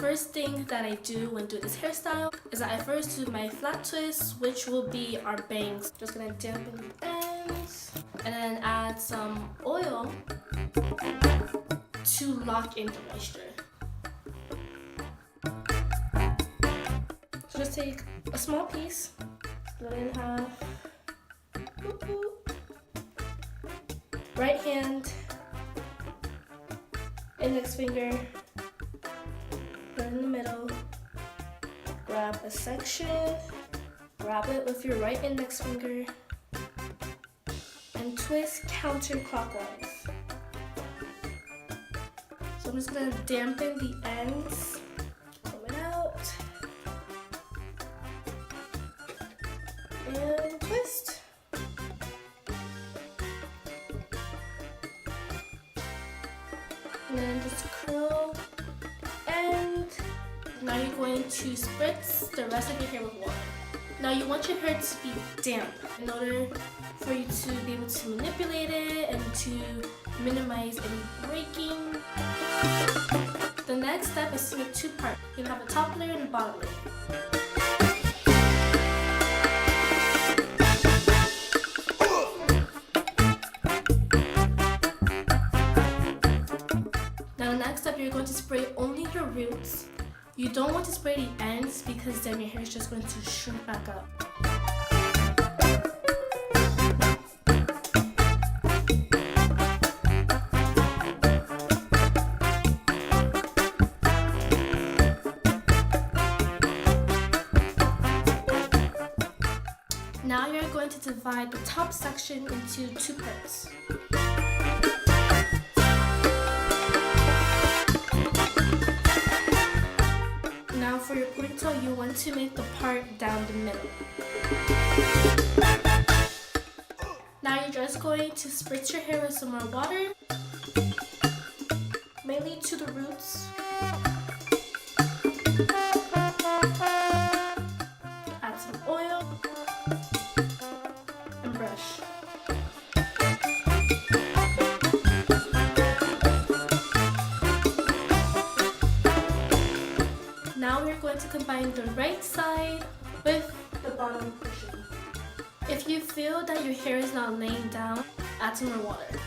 first thing that I do when doing this hairstyle is that I first do my flat twist, which will be our bangs. Just gonna dampen the ends and then add some oil to lock in the moisture. So just take a small piece, split it in half. Right hand, index finger, put it in the middle, grab a section, grab it with your right index finger, and twist counterclockwise. So I'm just gonna dampen the ends, pull it out, and twist. And then just curl, and now you're going to spritz the rest of your hair with water. Now you want your hair to be damp in order for you to be able to manipulate it and to minimize any breaking. The next step is to make two parts. You have a top layer and a bottom layer. Next up, you're going to spray only your roots. You don't want to spray the ends because then your hair is just going to shrink back up. Now you're going to divide the top section into two parts. For your ponytail, you want to make the part down the middle. Now you're just going to spritz your hair with some more water, mainly to the roots. Add some oil and brush. Now we're going to combine the right side with the bottom portion. If you feel that your hair is not laying down, add some more water.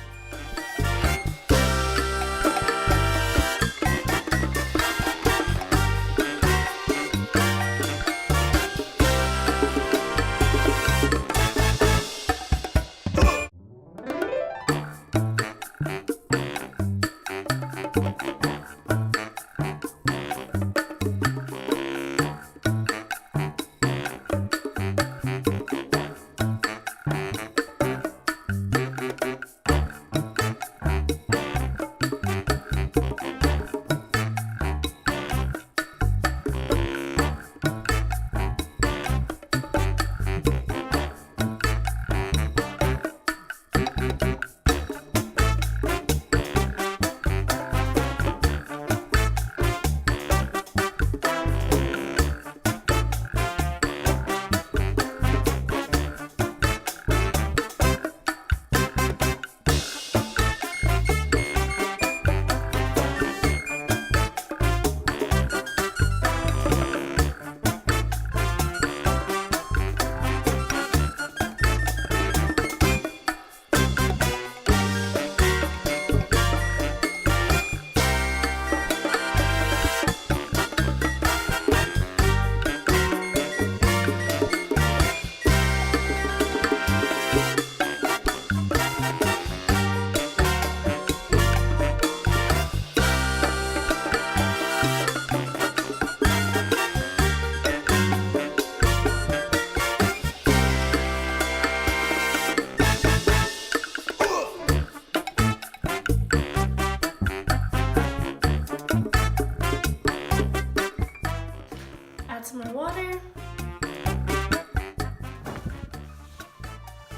Some more water.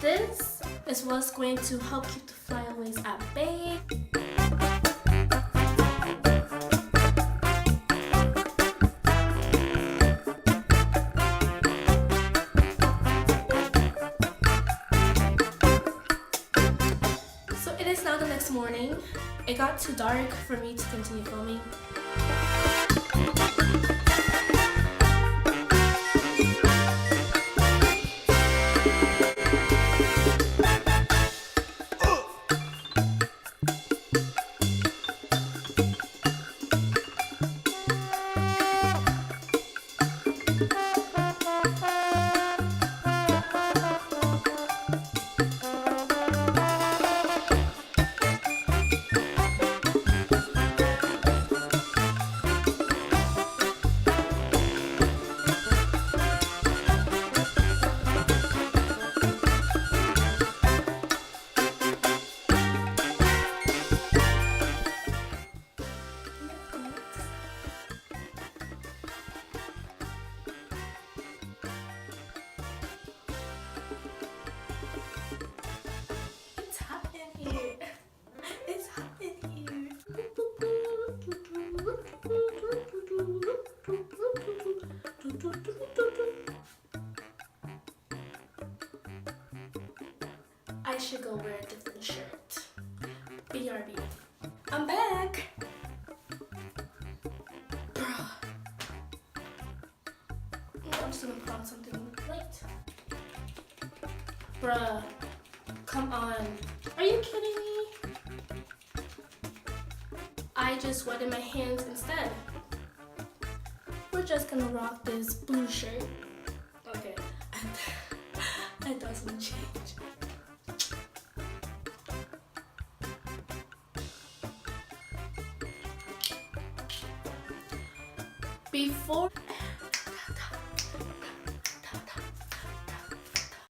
This is what's going to help keep the flyaways at bay. So it is now the next morning. It got too dark for me to continue filming. I should go wear a different shirt. BRB. I'm back. Bruh. I'm just gonna put on something light. Bruh. Come on. Are you kidding me? I just wetted my hands instead. We're just gonna rock this blue shirt. Okay. That doesn't change. Before